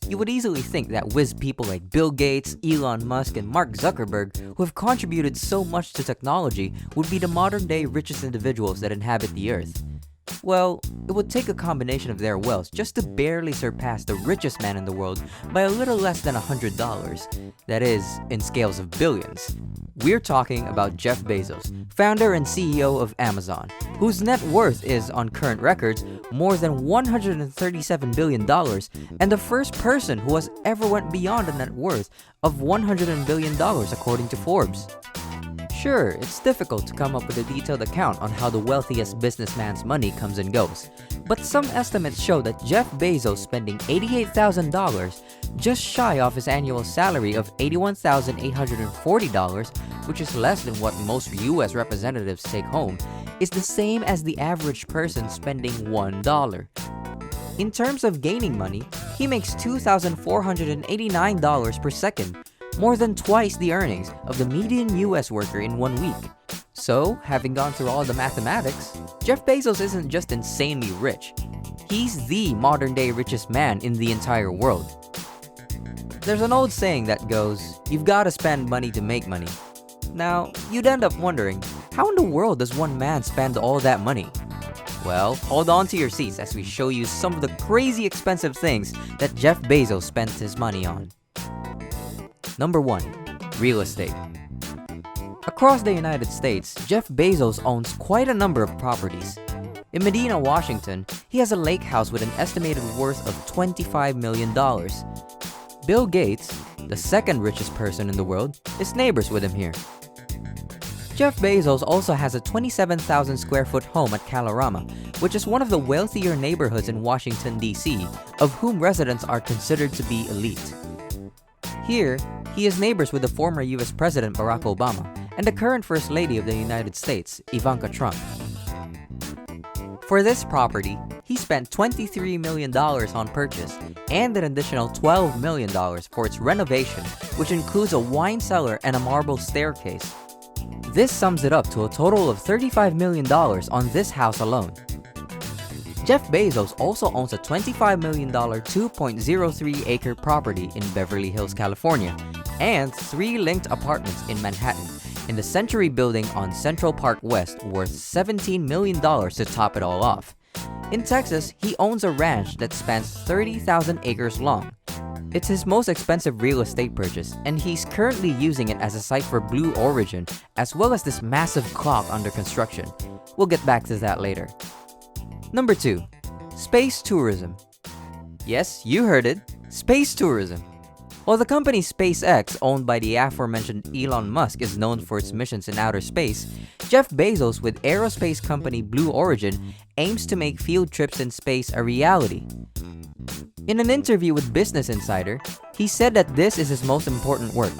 You would easily think that whiz people like Bill Gates, Elon Musk, and Mark Zuckerberg, who have contributed so much to technology, would be the modern-day richest individuals that inhabit the earth. Well, it would take a combination of their wealth just to barely surpass the richest man in the world by a little less than $100. That is, in scales of billions. We're talking about Jeff Bezos, founder and CEO of Amazon, whose net worth is, on current records, more than $137 billion, and the first person who has ever went beyond a net worth of $100 billion according to Forbes. Sure, it's difficult to come up with a detailed account on how the wealthiest businessman's money comes and goes, but some estimates show that Jeff Bezos spending $88,000, just shy of his annual salary of $81,840, which is less than what most US representatives take home, is the same as the average person spending $1. In terms of gaining money, he makes $2,489 per second, more than twice the earnings of the median US worker in 1 week. So, having gone through all the mathematics, Jeff Bezos isn't just insanely rich. He's the modern-day richest man in the entire world. There's an old saying that goes, "You've got to spend money to make money." Now, you'd end up wondering, how in the world does one man spend all that money? Well, hold on to your seats as we show you some of the crazy expensive things that Jeff Bezos spent his money on. Number 1. Real estate. Across the United States, Jeff Bezos owns quite a number of properties. In Medina, Washington, he has a lake house with an estimated worth of $25 million. Bill Gates, the second richest person in the world, is neighbors with him here. Jeff Bezos also has a 27,000 square foot home at Kalorama, which is one of the wealthier neighborhoods in Washington, D.C., of whom residents are considered to be elite. Here, he is neighbors with the former US President Barack Obama and the current First Lady of the United States, Ivanka Trump. For this property, he spent $23 million on purchase and an additional $12 million for its renovation, which includes a wine cellar and a marble staircase. This sums it up to a total of $35 million on this house alone. Jeff Bezos also owns a $25 million 2.03-acre property in Beverly Hills, California, and 3 linked apartments in Manhattan, in the Century Building on Central Park West worth $17 million to top it all off. In Texas, he owns a ranch that spans 30,000 acres long. It's his most expensive real estate purchase, and he's currently using it as a site for Blue Origin, as well as this massive clock under construction. We'll get back to that later. Number 2. Space tourism. Yes, you heard it. Space tourism. While the company SpaceX, owned by the aforementioned Elon Musk, is known for its missions in outer space, Jeff Bezos with aerospace company Blue Origin aims to make field trips in space a reality. In an interview with Business Insider, he said that this is his most important work.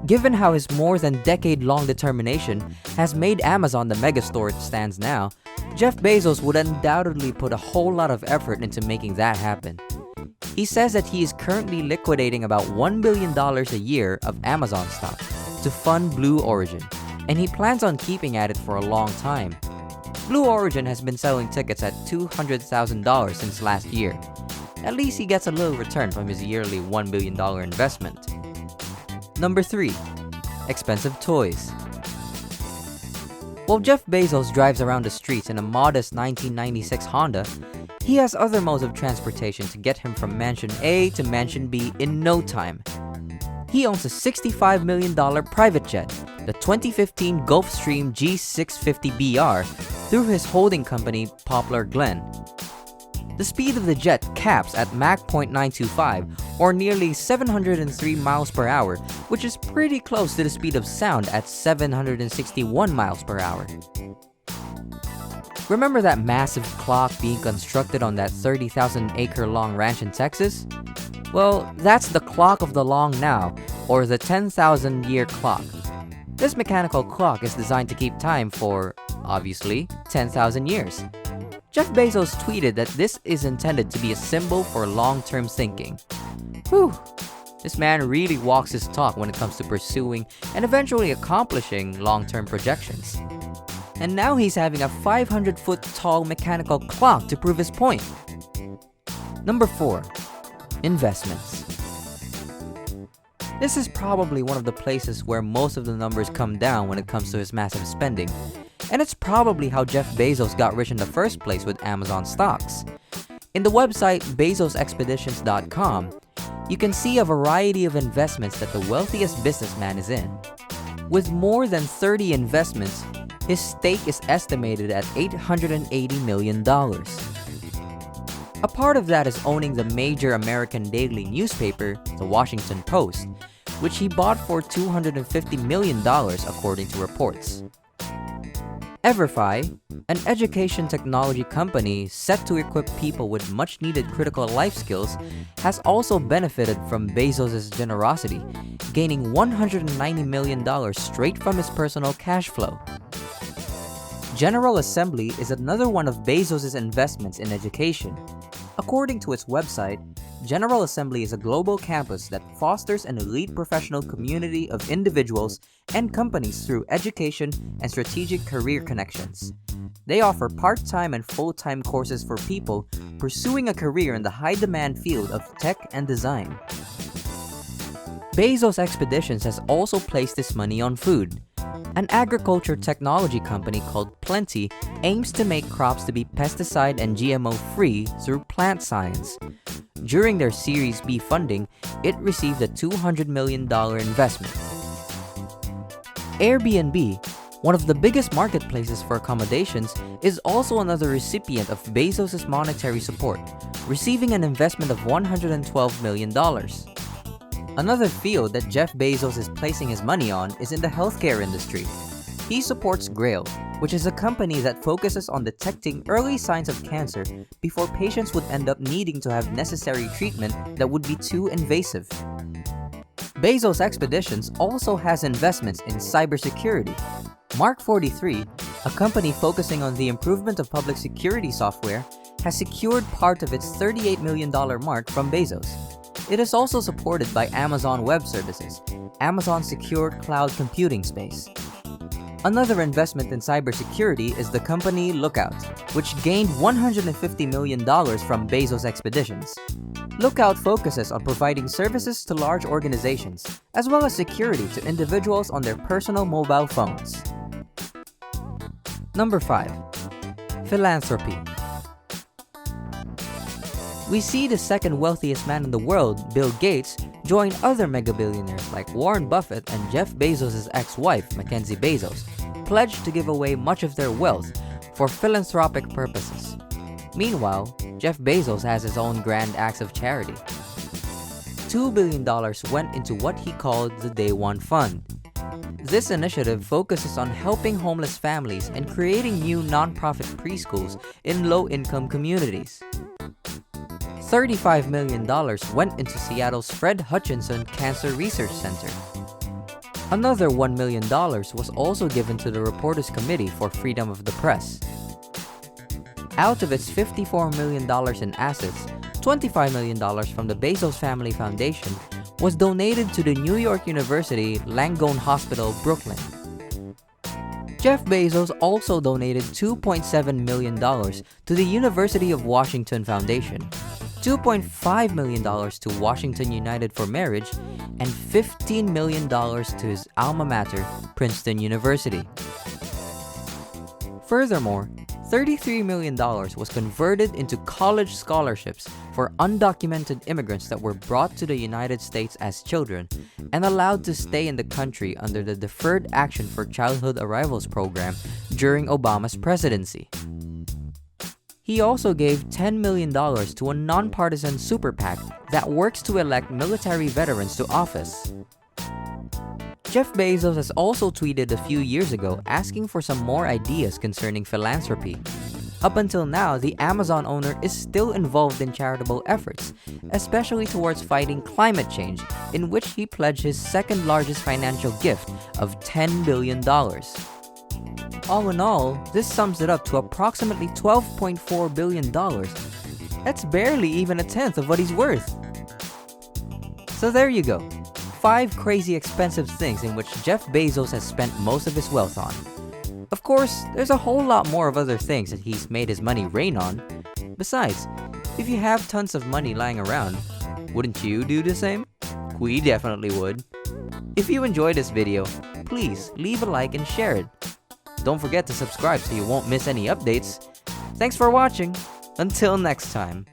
Given how his more than decade-long determination has made Amazon the megastore it stands now, Jeff Bezos would undoubtedly put a whole lot of effort into making that happen. He says that he is currently liquidating about $1 billion a year of Amazon stock to fund Blue Origin, and he plans on keeping at it for a long time. Blue Origin has been selling tickets at $200,000 since last year. At least he gets a little return from his yearly $1 billion investment. Number 3. Expensive toys. While Jeff Bezos drives around the streets in a modest 1996 Honda, he has other modes of transportation to get him from Mansion A to Mansion B in no time. He owns a $65 million private jet, the 2015 Gulfstream G650BR, through his holding company Poplar Glen. The speed of the jet caps at Mach 0.925, or nearly 703 miles per hour, which is pretty close to the speed of sound at 761 miles per hour. Remember that massive clock being constructed on that 30,000-acre long ranch in Texas? Well, that's the clock of the long now, or the 10,000-year clock. This mechanical clock is designed to keep time for, obviously, 10,000 years. Jeff Bezos tweeted that this is intended to be a symbol for long-term thinking. Whew, this man really walks his talk when it comes to pursuing and eventually accomplishing long-term projections. And now he's having a 500-foot tall mechanical clock to prove his point. Number 4. Investments. This is probably one of the places where most of the numbers come down when it comes to his massive spending, and it's probably how Jeff Bezos got rich in the first place with Amazon stocks. In the website bezosexpeditions.com, you can see a variety of investments that the wealthiest businessman is in. With more than 30 investments, his stake is estimated at $880 million. A part of that is owning the major American daily newspaper, The Washington Post, which he bought for $250 million according to reports. EverFi, an education technology company set to equip people with much-needed critical life skills, has also benefited from Bezos' generosity, gaining $190 million straight from his personal cash flow. General Assembly is another one of Bezos' investments in education. According to its website, General Assembly is a global campus that fosters an elite professional community of individuals and companies through education and strategic career connections. They offer part-time and full-time courses for people pursuing a career in the high-demand field of tech and design. Bezos Expeditions has also placed its money on food. An agriculture technology company called Plenty aims to make crops to be pesticide and GMO-free through plant science. During their Series B funding, it received a $200 million investment. Airbnb, one of the biggest marketplaces for accommodations, is also another recipient of Bezos' monetary support, receiving an investment of $112 million. Another field that Jeff Bezos is placing his money on is in the healthcare industry. He supports Grail, which is a company that focuses on detecting early signs of cancer before patients would end up needing to have necessary treatment that would be too invasive. Bezos Expeditions also has investments in cybersecurity. Mark 43, a company focusing on the improvement of public security software, has secured part of its $38 million mark from Bezos. It is also supported by Amazon Web Services, Amazon's secure cloud computing space. Another investment in cybersecurity is the company Lookout, which gained $150 million from Bezos Expeditions. Lookout focuses on providing services to large organizations, as well as security to individuals on their personal mobile phones. Number 5. Philanthropy. We see the second wealthiest man in the world, Bill Gates, join other mega-billionaires like Warren Buffett and Jeff Bezos' ex-wife, Mackenzie Bezos, pledged to give away much of their wealth for philanthropic purposes. Meanwhile, Jeff Bezos has his own grand acts of charity. $2 billion went into what he called the Day One Fund. This initiative focuses on helping homeless families and creating new nonprofit preschools in low-income communities. $35 million went into Seattle's Fred Hutchinson Cancer Research Center. Another $1 million was also given to the Reporters Committee for Freedom of the Press. Out of its $54 million in assets, $25 million from the Bezos Family Foundation was donated to the New York University Langone Hospital, Brooklyn. Jeff Bezos also donated $2.7 million to the University of Washington Foundation, $2.5 million to Washington United for Marriage, and $15 million to his alma mater, Princeton University. Furthermore, $33 million was converted into college scholarships for undocumented immigrants that were brought to the United States as children and allowed to stay in the country under the Deferred Action for Childhood Arrivals program during Obama's presidency. He also gave $10 million to a nonpartisan super PAC that works to elect military veterans to office. Jeff Bezos has also tweeted a few years ago asking for some more ideas concerning philanthropy. Up until now, the Amazon owner is still involved in charitable efforts, especially towards fighting climate change, in which he pledged his second largest financial gift of $10 billion. All in all, this sums it up to approximately $12.4 billion. That's barely even a tenth of what he's worth. So there you go. 5 crazy expensive things in which Jeff Bezos has spent most of his wealth on. Of course, there's a whole lot more of other things that he's made his money rain on. Besides, if you have tons of money lying around, Wouldn't you do the same? We definitely would. If you enjoyed this video, please leave a like and share it. Don't forget to subscribe so you won't miss any updates. Thanks for watching. Until next time.